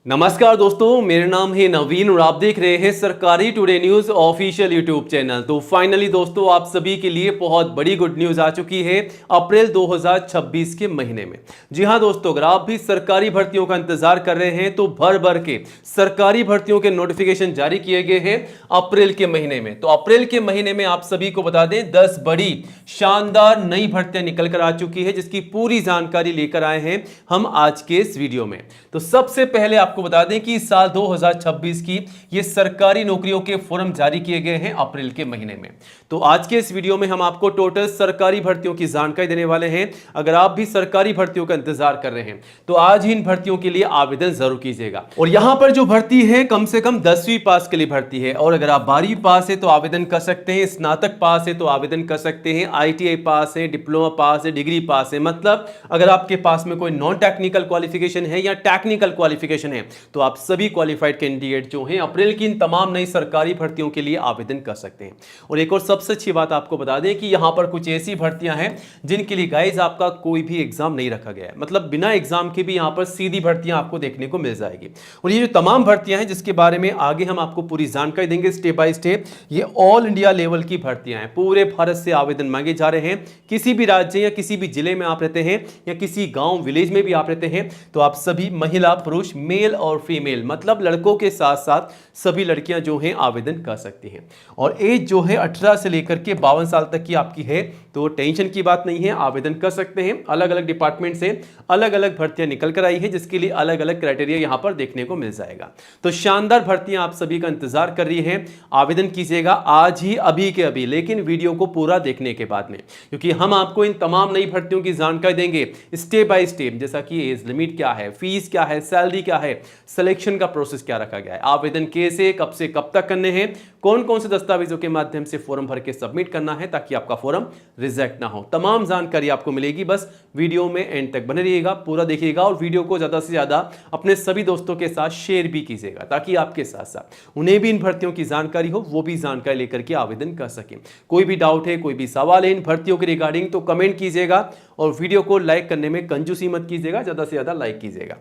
नमस्कार दोस्तों, मेरा नाम है नवीन और आप देख रहे हैं सरकारी today news official YouTube channel. तो फाइनली दोस्तों, आप सभी के लिए बहुत बड़ी गुड न्यूज आ चुकी है अप्रैल 2026 के महीने में। जी हां दोस्तों, अगर आप भी सरकारी भर्तियों का इंतजार कर रहे हैं तो भर भर के सरकारी भर्तियों के नोटिफिकेशन जारी किए गए हैं अप्रैल के महीने में। तो अप्रैल के महीने में आप सभी को बता दें 10 बड़ी शानदार नई भर्तियां निकल कर आ चुकी है, जिसकी पूरी जानकारी लेकर आए हैं हम आज के इस वीडियो में। तो सबसे पहले आपको बता दें कि साल 2026 की ये सरकारी नौकरियों के फॉर्म जारी किए गए हैं अप्रैल के महीने में। तो आज के इस वीडियो में हम आपको टोटल सरकारी भर्तियों की जानकारी देने वाले हैं। अगर आप भी सरकारी भर्तियों का इंतजार कर रहे हैं तो आज ही इन भर्तियों के लिए आवेदन जरूर कीजिएगा। और यहां पर जो भर्ती है कम से कम 10वीं पास के लिए भर्ती है, और अगर आप 12वीं पास है तो आवेदन कर सकते हैं, स्नातक पास है तो आवेदन कर सकते हैं, ITI पास है, डिप्लोमा पास है, डिग्री पास है। मतलब अगर आपके पास में कोई नॉन टेक्निकल क्वालिफिकेशन है या टेक्निकल क्वालिफिकेशन है तो आप सभी क्वालिफाइड कैंडिडेट जो हैं अप्रैल की इन तमाम नई सरकारी भर्तियों के लिए आवेदन कर सकते हैं। और एक और सबसे अच्छी बात आपको बता दें कि यहां पर कुछ ऐसी भर्तियां हैं जिनके लिए गाइस आपका कोई भी एग्जाम नहीं रखा गया है। मतलब बिना एग्जाम के भी यहां पर सीधी भर्तियां आपको देखने को मिल जाएगी। और ये जो तमाम भर्तियां हैं जिसके बारे में आगे हम आपको पूरी जानकारी देंगे स्टेप बाय स्टेप, ये ऑल इंडिया लेवल की भर्तियां हैं। पूरे भारत से आवेदन मांगे जा रहे हैं। किसी भी राज्य या किसी भी जिले में आप रहते हैं या किसी गांव विलेज में भी आप रहते हैं तो आप सभी महिला पुरुष मेल और फीमेल मतलब लड़कों के साथ साथ सभी लड़कियां जो हैं आवेदन कर सकती हैं। और एज जो है 18 से लेकर के 52 साल तक की आपकी है तो टेंशन की बात नहीं है, आवेदन कर सकते हैं। अलग अलग डिपार्टमेंट से अलग अलग भर्तियां निकल कर आई है जिसके लिए अलग अलग क्राइटेरिया यहां पर देखने को मिल जाएगा। तो शानदार भर्तियां आप सभी का इंतजार कर रही है। आवेदन कीजिएगा आज ही, अभी के अभी, लेकिन वीडियो को पूरा देखने के बाद में, क्योंकि हम आपको इन तमाम नई भर्तियों की जानकारी देंगे स्टेप बाय स्टेप, जैसा कि एज लिमिट क्या है, फीस क्या है, सैलरी क्या है, सिलेक्शन का प्रोसेस क्या रखा गया है, आवेदन कैसे कब से कब तक करने हैं, कौन कौन से दस्तावेजों के माध्यम से फॉर्म भर के सबमिट करना है ताकि आपका फॉर्म रिजेक्ट ना हो। तमाम जानकारी आपको मिलेगी, बस वीडियो में एंड तक बने रहिएगा, पूरा देखिएगा और वीडियो को ज्यादा से ज्यादा अपने सभी दोस्तों के साथ शेयर भी कीजिएगा ताकि आपके साथ साथ उन्हें भी इन भर्तियों की जानकारी हो, वो भी जानकारी लेकर के आवेदन कर सके। कोई भी डाउट है, कोई भी सवाल है इन भर्तियों के रिगार्डिंग तो कमेंट कीजिएगा और वीडियो को लाइक करने में कंजूसी मत कीजिएगा, ज्यादा से ज्यादा लाइक कीजिएगा।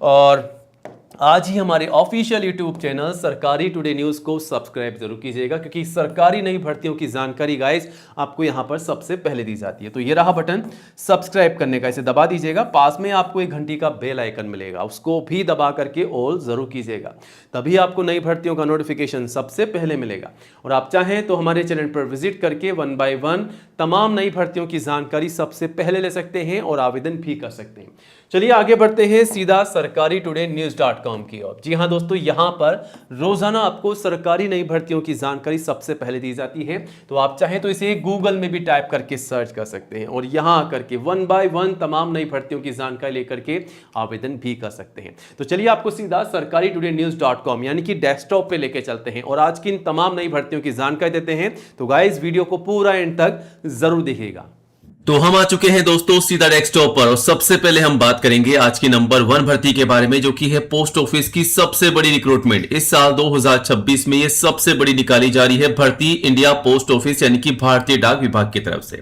और आज ही हमारे ऑफिशियल यूट्यूब चैनल सरकारी टुडे न्यूज़ को सब्सक्राइब जरूर कीजिएगा, क्योंकि सरकारी नई भर्तियों की जानकारी गाइस आपको यहां पर सबसे पहले दी जाती है। तो ये रहा बटन सब्सक्राइब करने का, इसे दबा दीजिएगा। पास में आपको एक घंटी का बेल आइकन मिलेगा, उसको भी दबा करके ऑल जरूर कीजिएगा, तभी आपको नई भर्तियों का नोटिफिकेशन सबसे पहले मिलेगा। और आप चाहें तो हमारे चैनल पर विजिट करके 1 बाय 1 तमाम नई भर्तियों की जानकारी सबसे पहले ले सकते हैं और आवेदन भी कर सकते हैं। चलिए आगे बढ़ते हैं सीधा सरकारी टुडे न्यूज़.com की ओर। जी हां दोस्तों, यहां पर रोजाना आपको सरकारी नई भर्तियों की जानकारी सबसे पहले दी जाती है। तो आप चाहें तो इसे गूगल में भी टाइप करके सर्च कर सकते हैं और यहां आकर के 1 बाय 1 तमाम नई भर्तियों की जानकारी लेकर के आवेदन भी कर सकते हैं। तो चलिए आपको सीधा सरकारी टुडे न्यूज़.com यानी कि डेस्कटॉप पे लेके चलते हैं और आज की इन तमाम नई भर्तियों की जानकारी देते हैं। तो गाइस वीडियो को पूरा एंड तक जरूर देखिएगा। तो हम आ चुके हैं दोस्तों सीधा डेस्कटॉप पर और सबसे पहले हम बात करेंगे आज की नंबर 1 भर्ती के बारे में, जो कि है पोस्ट ऑफिस की सबसे बड़ी रिक्रूटमेंट। इस साल 2026 में ये सबसे बड़ी निकाली जा रही है भर्ती इंडिया पोस्ट ऑफिस यानी कि भारतीय डाक विभाग की तरफ से।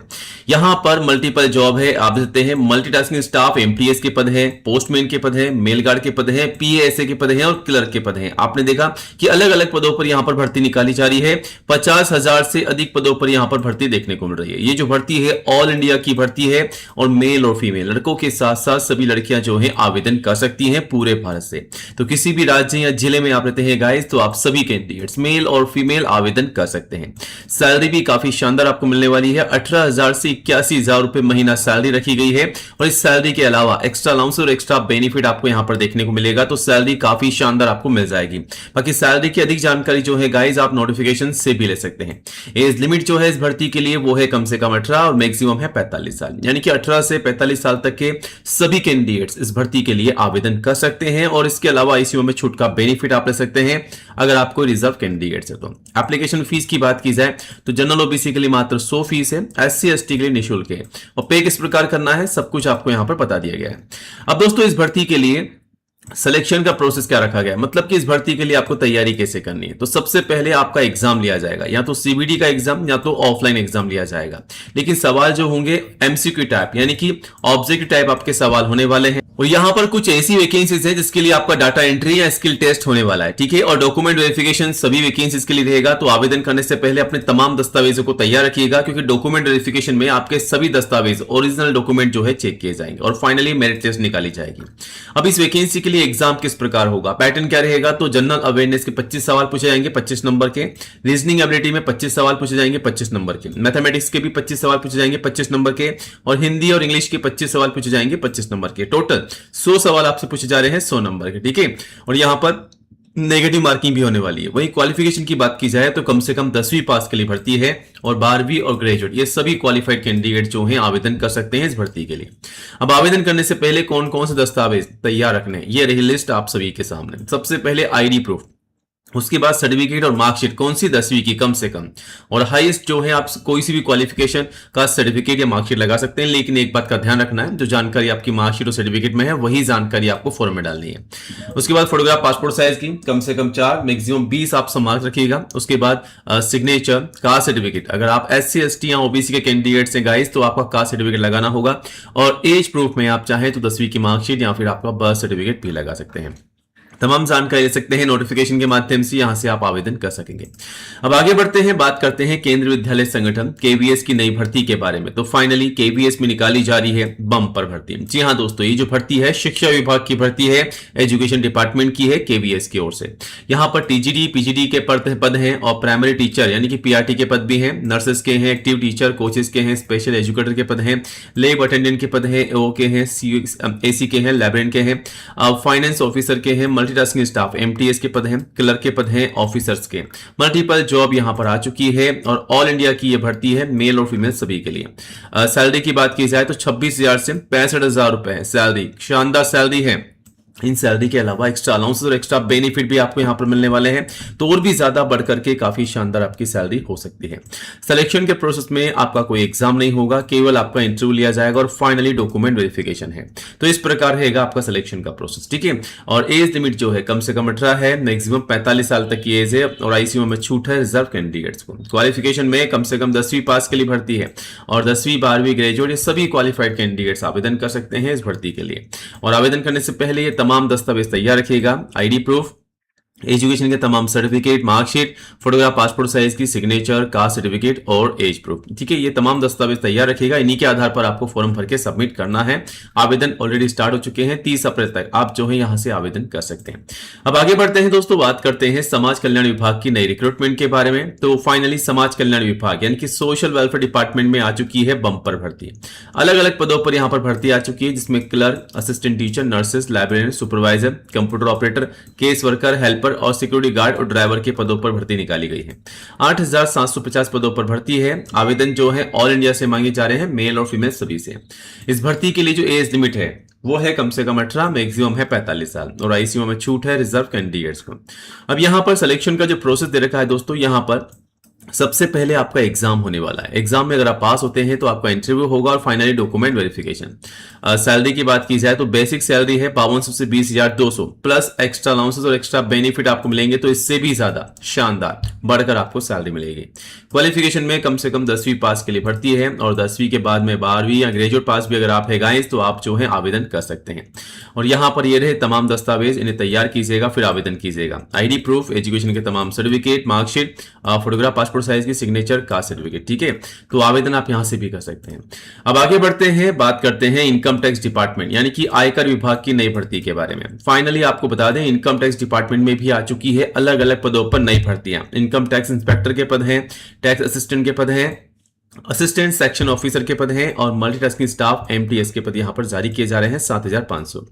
यहां पर मल्टीपल जॉब है, आप देख सकते हैं मल्टीटास्किंग स्टाफ, एमटीएस के पद हैं, पोस्टमैन के पद हैं, मेल गार्ड के पद हैं, पीएएसए के पद हैं और क्लर्क के पद हैं। आपने देखा कि अलग अलग पदों पर यहां पर भर्ती निकाली जा रही है। 50,000 से अधिक पदों पर यहां पर भर्ती देखने को मिल रही है। ये जो भर्ती है ऑल इंडिया की भर्ती है और मेल और फीमेल लड़कों के साथ साथ सभी लड़कियां जो हैं आवेदन कर सकती हैं पूरे भारत से। तो किसी भी राज्य या जिले में आप रहते हैं गाइस तो आप सभी कैंडिडेट्स मेल और फीमेल आवेदन कर सकते हैं। सैलरी भी काफी शानदार आपको मिलने वाली है। 18,000 से 81,000 रुपए महीना सैलरी रखी गई है और इस सैलरी के अलावा एक्स्ट्रा अलाउंस और एक्स्ट्रा बेनिफिट आपको यहां पर देखने को मिलेगा। तो सैलरी काफी शानदार आपको मिल जाएगी। बाकी सैलरी की अधिक जानकारी जो है गाइस आप नोटिफिकेशन से भी ले सकते हैं। एज लिमिट जो है इस भर्ती के लिए वो है कम से कम 18 और मैक्सिमम है 45 साल, यानी कि 18 से 45 साल तक के सभी कैंडिडेट्स इस भर्ती के लिए आवेदन कर सकते हैं। और इसके अलावा इसी में छूट का बेनिफिट आप ले सकते हैं अगर आपको रिजर्व कैंडिडेट्स है। तो एप्लीकेशन फीस की बात की जाए तो जनरल ओबीसी के लिए मात्र 100 फीस है, एससी एसटी के लिए निःशुल्क है और पे किस प्रकार करना है सब कुछ आपको यहां पर बता दिया गया है। अब दोस्तों इस भर्ती के लिए सिलेक्शन का प्रोसेस क्या रखा गया, मतलब कि इस भर्ती के लिए आपको तैयारी कैसे करनी है। तो सबसे पहले आपका एग्जाम लिया जाएगा, या तो सीबीडी का एग्जाम या तो ऑफलाइन एग्जाम लिया जाएगा। लेकिन सवाल जो होंगे एमसीक्यू टाइप, यानी कि ऑब्जेक्टिव टाइप आपके सवाल होने वाले हैं। और यहां पर कुछ ऐसी वैकेंसीज है जिसके लिए आपका डाटा एंट्री या स्किल टेस्ट होने वाला है, ठीक है। और डॉक्यूमेंट वेरिफिकेशन सभी वैकेंसीज के लिए रहेगा। तो आवेदन करने से पहले अपने तमाम दस्तावेजों को तैयार रखिएगा, क्योंकि डॉक्यूमेंट वेरिफिकेशन में आपके सभी दस्तावेज ओरिजिनल डॉक्यूमेंट जो है चेक किए जाएंगे और फाइनली मेरिट टेस्ट निकाली जाएगी। अब इस वैकेंसी के लिए एग्जाम किस प्रकार होगा, पैटर्न क्या रहेगा। तो जनरल अवेयरनेस के 25 सवाल पूछे जाएंगे 25 नंबर के, रीजनिंग एबिलिटी में 25 सवाल पूछे जाएंगे 25 नंबर के, मैथमेटिक्स के भी 25 सवाल पूछे जाएंगे 25 नंबर के, और हिंदी और इंग्लिश के 25 सवाल पूछे जाएंगे 25 नंबर के। टोटल 100 सवाल आपसे पूछे जा रहे हैं 100 नंबर के, ठीक है। और यहां पर नेगेटिव मार्किंग भी होने वाली है। वही क्वालिफिकेशन की बात की जाए तो कम से कम 10वीं पास के लिए भर्ती है, और 12वीं और ग्रेजुएट ये सभी क्वालिफाइड कैंडिडेट जो हैं आवेदन कर सकते हैं इस भर्ती के लिए। अब आवेदन करने से पहले कौन कौन से दस्तावेज तैयार रखने हैं, ये रही लिस्ट आप सभी के सामने। सबसे पहले आईडी प्रूफ, उसके बाद सर्टिफिकेट और मार्कशीट कौन सी 10वीं की कम से कम, और हाईएस्ट जो है आप कोई सी भी क्वालिफिकेशन का सर्टिफिकेट या मार्कशीट लगा सकते हैं। लेकिन एक बात का ध्यान रखना है, जो जानकारी आपकी मार्कशीट और सर्टिफिकेट में है वही जानकारी आपको फॉर्म में डालनी है। उसके बाद फोटोग्राफ पासपोर्ट साइज की कम से कम 4 मैक्सिमम 20 आप मार्क्स रखिएगा। उसके बाद सिग्नेचर, कास्ट सर्टिफिकेट, अगर आप SC ST या OBC के कैंडिडेट हैं गाइस तो आपका कास्ट सर्टिफिकेट लगाना होगा। और एज प्रूफ में आप चाहें तो 10वीं की मार्कशीट या फिर आपका बर्थ सर्टिफिकेट भी लगा सकते हैं। तमाम जानकारी ले सकते हैं नोटिफिकेशन के माध्यम से, यहां से आप आवेदन कर सकेंगे। अब आगे बढ़ते हैं, बात करते हैं केंद्रीय विद्यालय संगठन KVS की नई भर्ती के बारे में। तो फाइनली KVS में निकाली जा रही है बम्पर भर्ती। जी हां दोस्तों, ये जो भर्ती है शिक्षा विभाग की भर्ती है, एजुकेशन डिपार्टमेंट की है KVS की ओर से। यहां पर TGD PGD के पद हैं, और प्राइमरी टीचर यानी कि PRT के पद भी हैं, नर्सेस के हैं, एक्टिव टीचर, कोचेस के हैं, स्पेशल एजुकेटर के पद हैं, लैब अटेंडेंट के पद हैं, AO के हैं, AC के हैं, लाइब्रेरियन के हैं, फाइनेंस ऑफिसर के हैं, मल्टीटास्किंग स्टाफ MTS के पद हैं, क्लर्क के पद हैं, ऑफिसर्स के। मल्टीपल जॉब यहां पर आ चुकी है, और ऑल इंडिया की यह भर्ती है, मेल और फीमेल सभी के लिए। सैलरी की बात की जाए तो 26,000 से 65,000 रुपए सैलरी, शानदार सैलरी है। इन सैलरी के अलावा एक्स्ट्रा अलाउंसेस और एक्स्ट्रा बेनिफिट भी आपको यहां पर मिलने वाले हैं, तो और भी ज्यादा बढ़ करके काफी शानदार आपकी सैलरी हो सकती है। सिलेक्शन के प्रोसेस में आपका कोई एग्जाम नहीं होगा, केवल आपका इंटरव्यू लिया जाएगा और फाइनली डॉक्यूमेंट वेरिफिकेशन है। तो इस प्रकार रहेगा आपका सिलेक्शन का प्रोसेस, ठीक है। और एज लिमिट जो है कम से कम 18 है, मैक्सिमम 45 साल तक की एज है, और ICU में छूट है रिजर्व कैंडिडेट्स को। क्वालिफिकेशन में कम से कम 10वीं पास के लिए भर्ती है, और 10वीं 12वीं ग्रेजुएट ये सभी क्वालिफाइड कैंडिडेट्स आवेदन कर सकते हैं इस भर्ती के लिए। और आवेदन करने से पहले ये तमाम दस्तावेज तैयार रखिएगा, आईडी प्रूफ, एजुकेशन के तमाम certificate, marksheet, photograph passport size की, सिग्नेचर, कास्ट सर्टिफिकेट और एज प्रूफ, ठीक है। ये तमाम दस्तावेज तैयार रखिएगा, इन्हीं के आधार पर आपको फॉर्म भर के सबमिट करना है। आवेदन ऑलरेडी स्टार्ट हो चुके हैं, 30 अप्रैल तक आप जो है यहां से आवेदन कर सकते हैं। अब आगे बढ़ते हैं दोस्तों, बात करते हैं समाज कल्याण विभाग की नई रिक्रूटमेंट के बारे में। तो फाइनली समाज कल्याण विभाग यानी कि सोशल वेलफेयर डिपार्टमेंट में आ चुकी है बम्पर भर्ती। अलग अलग पदों पर यहां पर भर्ती आ चुकी है, जिसमें clerk, assistant teacher, nurses, librarian, supervisor, computer operator, case worker, helper और सिक्योरिटी गार्ड और ड्राइवर के पदों पर भर्ती निकाली गई है। 8,750 पदों पर भर्ती है। आवेदन जो है ऑल इंडिया से मांगे जा रहे हैं, मेल और फीमेल सभी से। इस भर्ती के लिए जो एज लिमिट है वो है कम से कम 18, मैक्सिमम है 45 साल, और ICU में छूट है रिजर्व कैंडिडेट्स को। अब यहां पर सिलेक्शन का जो प्रोसेस दे रखा है दोस्तों, यहां पर सबसे पहले आपका एग्जाम होने वाला है। एग्जाम में अगर आप पास होते हैं तो आपका इंटरव्यू होगा और फाइनली डॉक्यूमेंट वेरिफिकेशन। सैलरी की बात की जाए तो बेसिक सैलरी है 5200 से 20,200 प्लस एक्स्ट्रा अलाउंसेस और एक्स्ट्रा बेनिफिट आपको मिलेंगे, तो इससे भी ज्यादा शानदार बढ़कर आपको सैलरी मिलेगी। क्वालिफिकेशन में कम से कम 10वीं पास के लिए भर्ती है, और 10वीं के बाद में 12वीं या ग्रेजुएट पास भी अगर आप है गाइस तो आप जो है आवेदन कर सकते हैं। और यहां पर ये रहे तमाम दस्तावेज, इन्हें तैयार कीजिएगा फिर आवेदन कीजिएगा। आईडी प्रूफ, एजुकेशन के तमाम certificate, marksheet, photograph passport size की, सिग्नेचर, कास्ट सर्टिफिकेट, ठीक है। तो आवेदन आप यहां से भी कर सकते हैं। अब आगे बढ़ते हैं, बात करते हैं इनकम टैक्स डिपार्टमेंट यानी कि आयकर विभाग की नई भर्ती के बारे में। फाइनली आपको बता दें, इनकम टैक्स डिपार्टमेंट में भी आ चुकी है अलग अलग पदों पर नई भर्तियां। इनकम टैक्स इंस्पेक्टर के पद हैं, टैक्स असिस्टेंट के पद हैं, असिस्टेंट सेक्शन ऑफिसर के पद हैं, और मल्टीटास्किंग स्टाफ MTS के पद यहां पर जारी किए जा रहे हैं 7,500।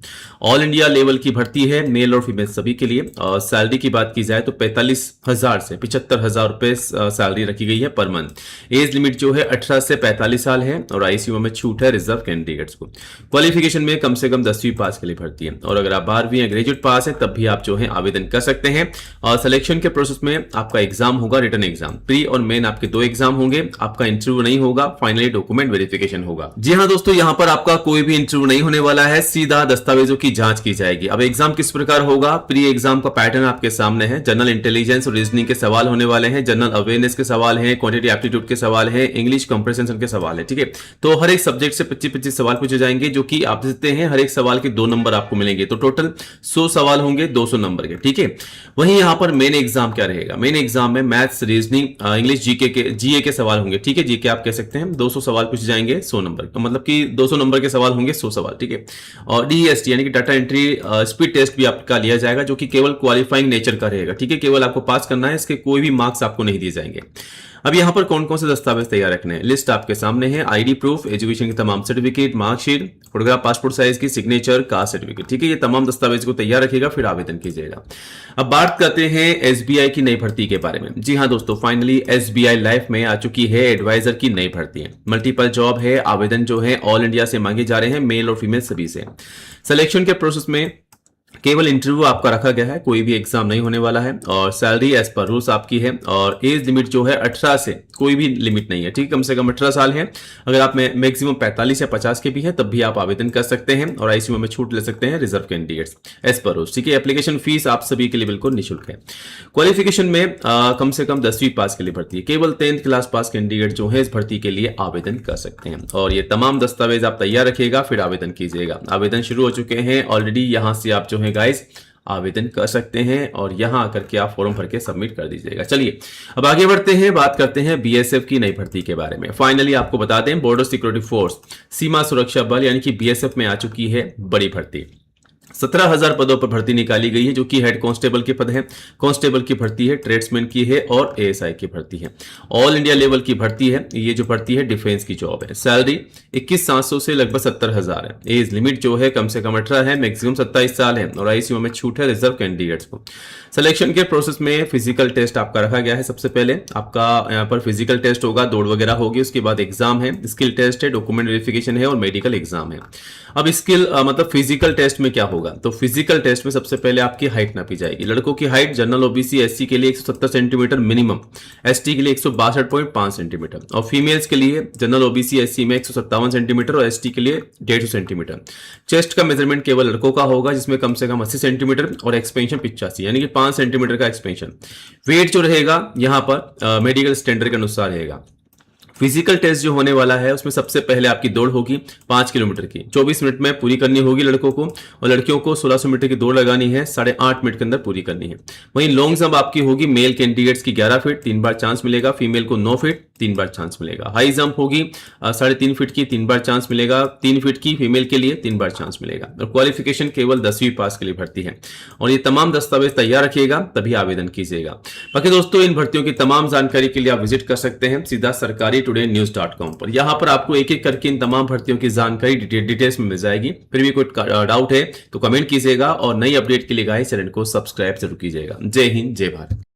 ऑल इंडिया लेवल की भर्ती है, मेल और फीमेल सभी के लिए। और सैलरी की बात की जाए तो 45,000 से 75,000 रुपए सैलरी रखी गई है पर मंथ। एज लिमिट जो है 18 से 45 साल है, और ICU में छूट है रिजर्व कैंडिडेट्स को। क्वालिफिकेशन में कम से कम 10वीं पास के लिए भर्ती है, और अगर आप 12वीं या ग्रेजुएट पास है तब भी आप जो है आवेदन कर सकते हैं। और सिलेक्शन के प्रोसेस में आपका एग्जाम होगा, रिटन एग्जाम, प्री और मेन आपके 2 एग्जाम होंगे। आपका इंटरव्यू इंटरव्यू नहीं होगा, फाइनली डॉक्यूमेंट वेरिफिकेशन होगा। जी हाँ दोस्तों, यहाँ पर आपका कोई भी इंटरव्यू नहीं होने वाला है, सीधा दस्तावेजों की जांच की जाएगी। अब एग्जाम किस प्रकार होगा, प्री एग्जाम का पैटर्न आपके सामने है। जनरल इंटेलिजेंस और रीजनिंग के सवाल होने वाले हैं, जनरल अवेयरनेस के सवाल हैं, क्वांटिटी एप्टीट्यूड के सवाल हैं, इंग्लिश कंप्रेहेंशन के सवाल है। ठीक है, तो हर एक सब्जेक्ट से 25-25 सवाल पूछे जाएंगे, जो कि आप देते हैं हर एक सवाल के 2 नंबर आपको मिलेंगे, तो टोटल 100 सवाल होंगे 200 नंबर के। ठीक है, वहीं यहां पर मेन एग्जाम क्या रहेगा, मेन एग्जाम में मैथ्स, रीजनिंग, इंग्लिश, जीए के सवाल होंगे। ठीक है, जीके आप कह सकते हैं, 200 सवाल पूछे जाएंगे 100 नंबर का, मतलब कि 200 नंबर के सवाल होंगे 100 सवाल। ठीक है, और डीएसटी यानी कि डाटा एंट्री स्पीड टेस्ट भी आपका लिया जाएगा, जो कि केवल क्वालिफाइंग नेचर का रहेगा। ठीक है, केवल आपको पास करना है, इसके कोई भी मार्क्स आपको नहीं दिए जाएंगे। अब यहां पर कौन कौन से दस्तावेज तैयार रखने हैं, लिस्ट आपके सामने है। आईडी प्रूफ, एजुकेशन की तमाम certificate, marksheet, photograph, passport size की, सिग्नेचर, कास्ट सर्टिफिकेट। ठीक है, ये तमाम दस्तावेज को तैयार रखिएगा, फिर आवेदन कीजिएगा। अब बात करते हैं एसबीआई की नई भर्ती के बारे में। जी हाँ दोस्तों, फाइनली एसबीआई लाइफ में आ चुकी है एडवाइजर की नई भर्ती है। मल्टीपल जॉब है, आवेदन जो है ऑल इंडिया से मांगे जा रहे हैं, मेल और फीमेल सभी से। सिलेक्शन के प्रोसेस में केवल इंटरव्यू आपका रखा गया है, कोई भी एग्जाम नहीं होने वाला है, और सैलरी एज पर रूल्स आपकी है, और एज लिमिट जो है 18 से कोई भी लिमिट नहीं है। ठीक है, कम से कम 18 साल है। अगर आप में मैक्सिमम 45 या 50 के भी है तब भी आप आवेदन कर सकते हैं, और आईसीयू में छूट ले सकते हैं reserve candidates as per rules. ठीक है, एप्लीकेशन फीस आप सभी के लिए बिल्कुल निःशुल्क है। क्वालिफिकेशन में कम से कम 10वीं पास के लिए भर्ती है, केवल 10th क्लास पास कैंडिडेट जो है इस भर्ती के लिए आवेदन कर सकते हैं। और ये तमाम दस्तावेज आप तैयार रखिएगा, फिर आवेदन कीजिएगा। आवेदन शुरू हो चुके हैं ऑलरेडी, यहां से आप जो है गाइस आवेदन कर सकते हैं, और यहां आकर के आप फॉर्म भर के सबमिट कर दीजिएगा। चलिए अब आगे बढ़ते हैं, बात करते हैं बीएसएफ की नई भर्ती के बारे में। फाइनली आपको बता दें, बॉर्डर सिक्योरिटी फोर्स, सीमा सुरक्षा बल यानी कि बीएसएफ में आ चुकी है बड़ी भर्ती। 17,000 पदों पर भर्ती निकाली गई है, जो कि हेड कांस्टेबल के पद है, कांस्टेबल की भर्ती है, ट्रेड्समैन की है, और एएसआई की भर्ती है। ऑल इंडिया लेवल की भर्ती है, ये जो भर्ती है डिफेंस की जॉब है। सैलरी 21,700 से लगभग 70,000 है। एज लिमिट जो है कम से कम 18 है, मैक्सिमम 27 साल है, और आईसीयू में छूट है रिजर्व कैंडिडेट्स को। सिलेक्शन के प्रोसेस में फिजिकल टेस्ट आपका रखा गया है। सबसे पहले आपका यहाँ पर फिजिकल टेस्ट होगा, दौड़ वगैरह होगी, उसके बाद एग्जाम है, स्किल टेस्ट है, डॉक्यूमेंट वेरिफिकेशन है, और मेडिकल एग्जाम है। अब स्किल मतलब फिजिकल टेस्ट में क्या होगा, तो फिजिकल टेस्ट में सबसे पहले आपकी हाइट नापी जाएगी। लड़कों की हाइट जनरल ओबीसी एससी के लिए 170 सेंटीमीटर मिनिमम, एसटी के लिए 162.5 सेंटीमीटर, और फीमेल्स के लिए जनरल ओबीसी एससी में 157 सेंटीमीटर और एसटी के लिए 150 सेंटीमीटर। चेस्ट का मेजरमेंट केवल लड़कों का होगा, जिसमें कम से कम 80 सेंटीमीटर और एक्सपेंशन 85 यानी कि 5 सेंटीमीटर का एक्सपेंशन। वेट जो रहेगा यहाँ पर मेडिकल स्टैंडर्ड के अनुसार रहेगा। फिजिकल टेस्ट जो होने वाला है उसमें सबसे पहले आपकी दौड़ होगी 5 किलोमीटर की, 24 मिनट में पूरी करनी होगी लड़कों को, और लड़कियों को 1600 मीटर की दौड़ लगानी है, 8.5 मिनट के अंदर पूरी करनी है। वहीं लॉन्ग जंप आपकी होगी मेल कैंडिडेट्स की 11 फीट, 3 बार चांस मिलेगा, फीमेल को 9 फीट, 3 बार चांस मिलेगा। हाई जंप होगी 3.5 फीट की, 3 बार चांस मिलेगा, 3 फीट की फीमेल के लिए 3 बार चांस मिलेगा। और क्वालिफिकेशन केवल 10वीं पास के लिए भर्ती है, और ये तमाम दस्तावेज तैयार रखिएगा तभी आवेदन कीजिएगा। बाकी दोस्तों, इन भर्तियों की तमाम जानकारी के लिए आप विजिट कर सकते हैं सीधा sarkari-today-news.com पर। यहां पर आपको एक एक करके इन तमाम भर्तियों की जानकारी डिटेल्स में मिल जाएगी। फिर भी कोई डाउट है तो कमेंट कीजिएगा, और नई अपडेट के लिए गाइस चैनल को सब्सक्राइब जरूर कीजिएगा। जय हिंद, जय भारत।